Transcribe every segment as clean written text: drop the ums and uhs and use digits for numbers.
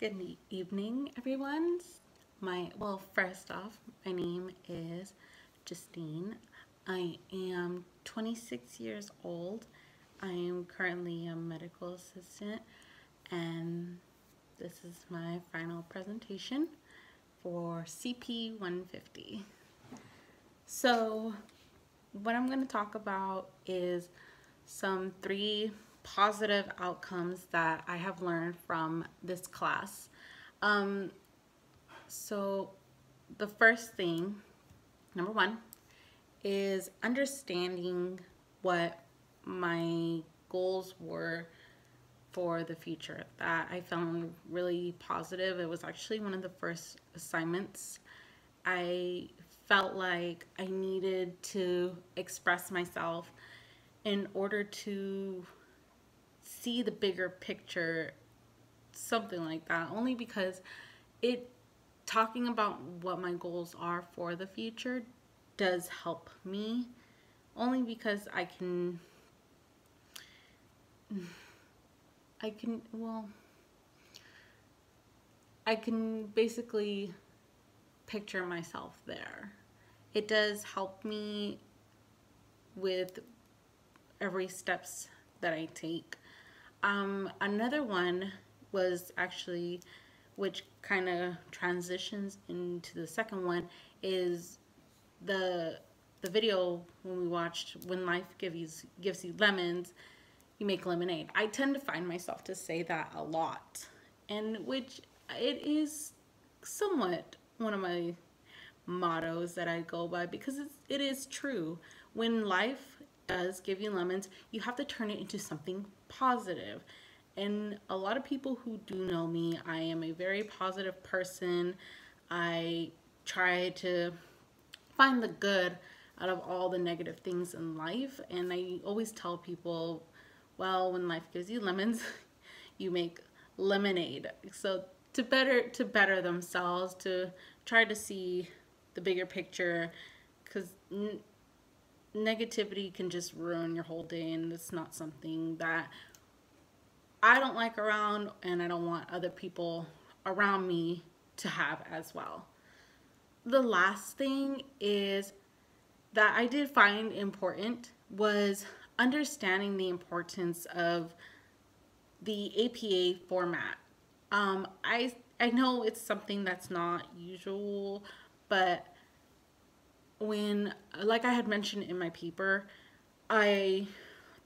Good evening, everyone. First off, my name is Justine. I am 26 years old. I am currently a medical assistant, and this is my final presentation for CP 150. So, what I'm going to talk about is some three positive outcomes that I have learned from this class. Um, so, the first thing, number one, is understanding what my goals were for the future that I found really positive. It was actually one of the first assignments. I felt like I needed to express myself in order to see the bigger picture, something like that, only because it talking about what my goals are for the future does help me, only because I can well I can basically picture myself there. It does help me with every steps that I take. Another one was actually, which kind of transitions into the second one, is the the video when we watched When Life Gives You Lemons, You Make Lemonade. I tend to find myself to say that a lot, and which it is somewhat one of my mottos that I go by because it is true. When life does give you lemons, you have to turn it into something positive. And a lot of people who do know me, I am a very positive person. I try to find the good out of all the negative things in life. And I always tell people, well, when life gives you lemons, you make lemonade. So to better themselves, to try to see the bigger picture, because negativity can just ruin your whole day, and it's not something that I don't like around, and I don't want other people around me to have as well. The last thing is that I did find important was understanding the importance of the APA format. I know it's something that's not usual, but when, like I had mentioned in my paper, I,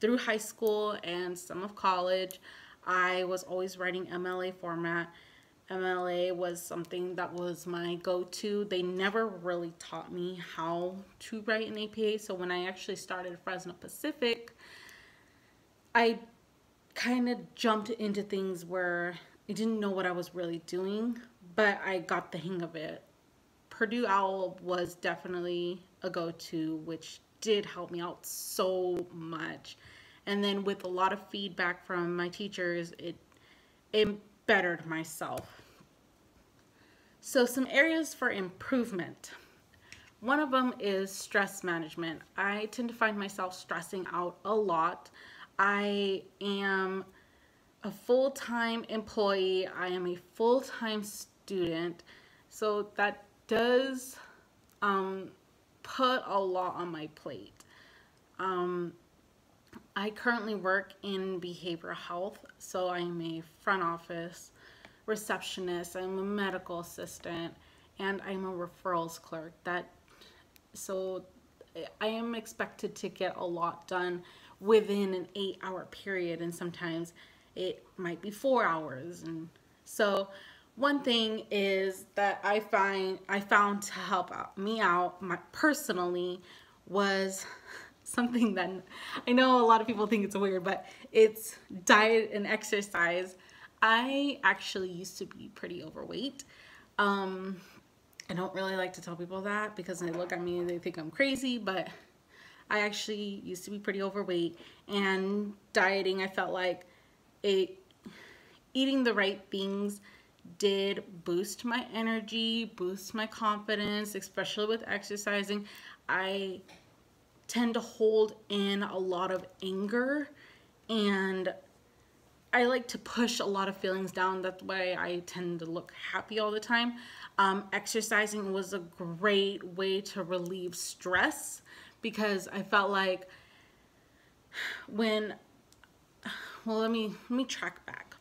through high school and some of college, I was always writing MLA format. MLA was something that was my go-to. They never really taught me how to write an APA. So when I actually started Fresno Pacific, I kind of jumped into things where I didn't know what I was really doing, but I got the hang of it. Purdue OWL was definitely a go-to, which did help me out so much. And then with a lot of feedback from my teachers, it bettered myself. So some areas for improvement. One of them is stress management. I tend to find myself stressing out a lot. I am a full-time employee. I am a full-time student. So that does put a lot on my plate. I currently work in behavioral health, so I'm a front office receptionist, I'm a medical assistant, and I'm a referrals clerk. So I am expected to get a lot done within an 8-hour period, and sometimes it might be 4 hours. And so one thing is that I found to help me out personally was something that I know a lot of people think it's weird, but it's diet and exercise. I actually used to be pretty overweight. I don't really like to tell people that because they look at me and they think I'm crazy, but I actually used to be pretty overweight, and dieting, I felt like it, eating the right things did boost my energy, boost my confidence, especially with exercising. I tend to hold in a lot of anger, and I like to push a lot of feelings down. That's why I tend to look happy all the time. Exercising was a great way to relieve stress because I felt like when, well, let me track back.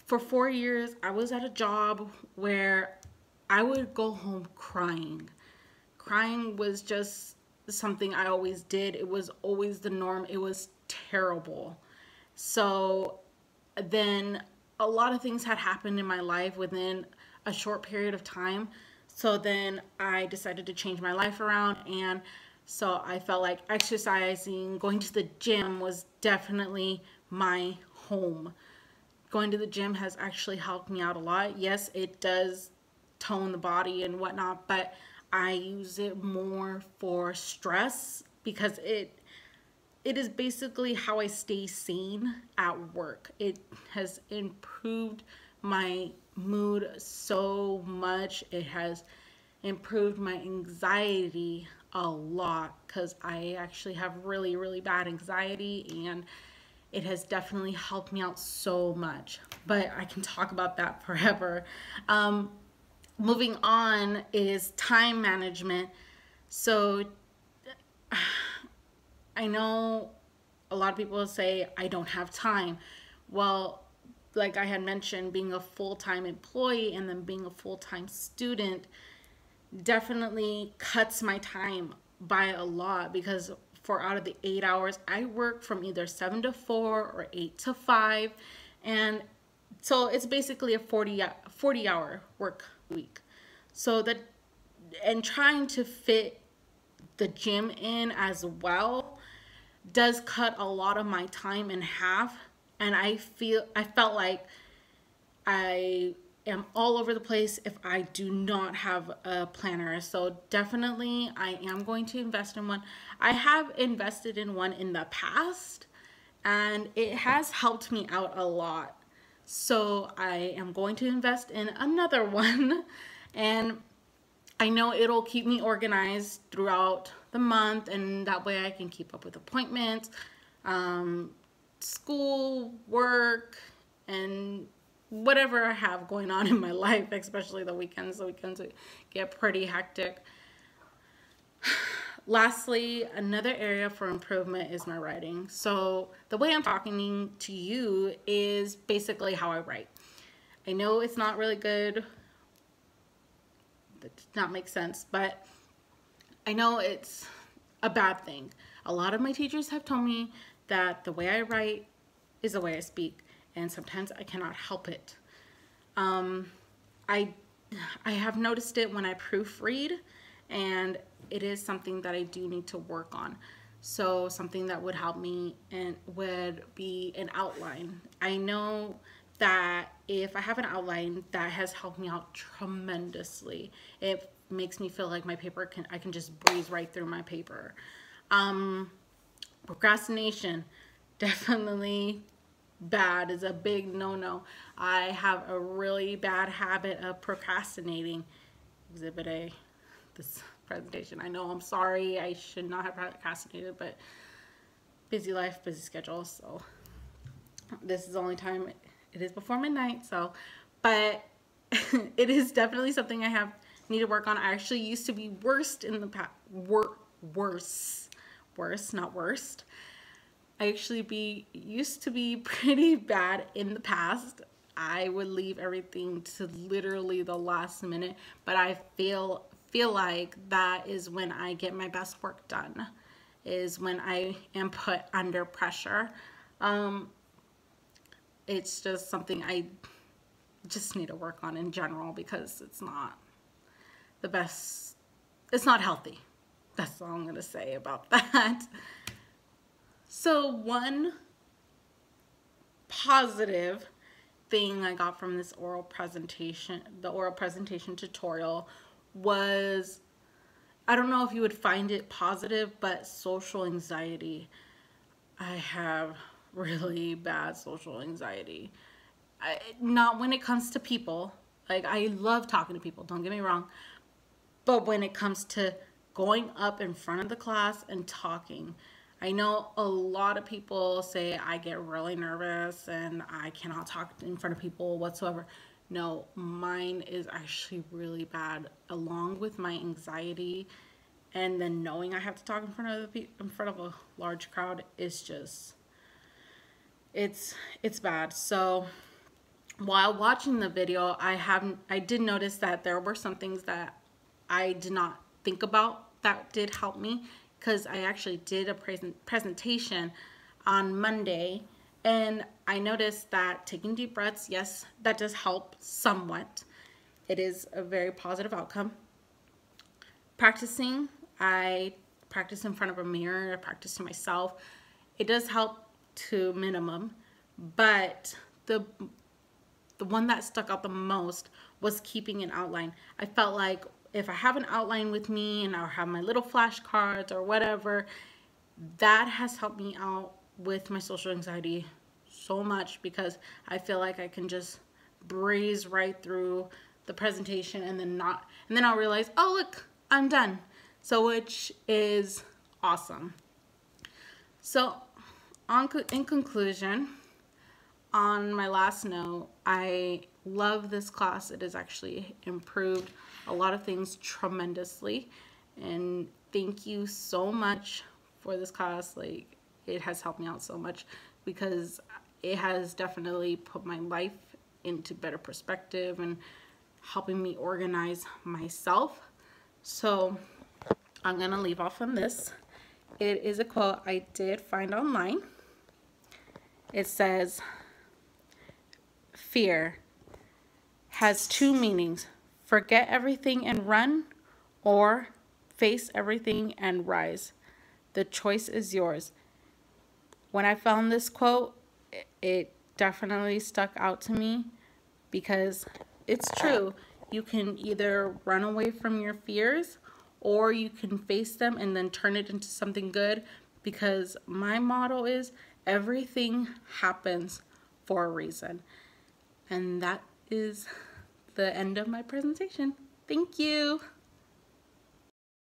For 4 years, I was at a job where I would go home crying. Crying was just something I always did. It was always the norm. It was terrible. So then a lot of things had happened in my life within a short period of time. So then I decided to change my life around. And so I felt like exercising, going to the gym was definitely my home. Going to the gym has actually helped me out a lot. Yes, it does tone the body and whatnot, but I use it more for stress because it is basically how I stay sane at work. It has improved my mood so much. It has improved my anxiety a lot because I actually have really, really bad anxiety, and it has definitely helped me out so much. But I can talk about that forever. Moving on is time management. So I know a lot of people say I don't have time. Well, like I had mentioned, being a full-time employee and then being a full-time student definitely cuts my time by a lot because for out of the 8 hours, I work from either 7 to 4 or 8 to 5. And so it's basically a 40 hour work week. So that, and trying to fit the gym in as well does cut a lot of my time in half. And I felt like I am all over the place if I do not have a planner. So definitely I am going to invest in one. I have invested in one in the past and it has helped me out a lot. So I am going to invest in another one, and I know it'll keep me organized throughout the month, and that way I can keep up with appointments, um, school, work, and whatever I have going on in my life, especially the weekends. The weekends get pretty hectic. Lastly, another area for improvement is my writing. So the way I'm talking to you is basically how I write. I know it's not really good. That does not make sense, but I know it's a bad thing. A lot of my teachers have told me that the way I write is the way I speak, and sometimes I cannot help it. Um, I I have noticed it when I proofread, and it is something that I do need to work on. So something that would help me and would be an outline. I know that if I have an outline, that has helped me out tremendously. It makes me feel like I can just breeze right through my paper. Um, Procrastination, definitely bad, is a big no-no. I have a really bad habit of procrastinating. Exhibit A, this presentation. I know, I'm sorry, I should not have procrastinated, but busy life, busy schedule, so this is the only time it is before midnight, so, but it is definitely something I have need to work on. I actually used to be worst in the past, worse, not worst. I actually used to be pretty bad in the past. I would leave everything to literally the last minute, but I feel like that is when I get my best work done, is when I am put under pressure. Um, it's just something I just need to work on in general because it's not the best. It's not healthy. That's all I'm going to say about that. So one positive thing I got from this oral presentation, the oral presentation tutorial, was, I don't know if you would find it positive, but social anxiety. I have really bad social anxiety. Not when it comes to people. Like, I love talking to people, don't get me wrong. But when it comes to going up in front of the class and talking, I know a lot of people say I get really nervous and I cannot talk in front of people whatsoever. No, mine is actually really bad, along with my anxiety, and then knowing I have to talk in front of in front of a large crowd is just it's bad. So while watching the video, I did notice that there were some things that I did not think about that did help me, because I actually did a presentation on Monday, and I noticed that taking deep breaths, yes, that does help somewhat. It is a very positive outcome. Practicing, I practice in front of a mirror, I practice to myself. It does help to minimum, but the one that stuck out the most was keeping an outline. I felt like if I have an outline with me and I have my little flashcards or whatever, that has helped me out with my social anxiety so much, because I feel like I can just breeze right through the presentation and then I'll realize, oh look, I'm done. So which is awesome. So in conclusion, on my last note, I love this class. It has actually improved a lot of things tremendously, and thank you so much for this class. Like, it has helped me out so much, because it has definitely put my life into better perspective and helping me organize myself. So I'm gonna leave off on this. It is a quote I did find online. It says, fear has two meanings: forget everything and run, or face everything and rise. The choice is yours. When I found this quote, it definitely stuck out to me, because it's true. You can either run away from your fears, or you can face them and then turn it into something good, because my motto is everything happens for a reason. And that is the end of my presentation. Thank you.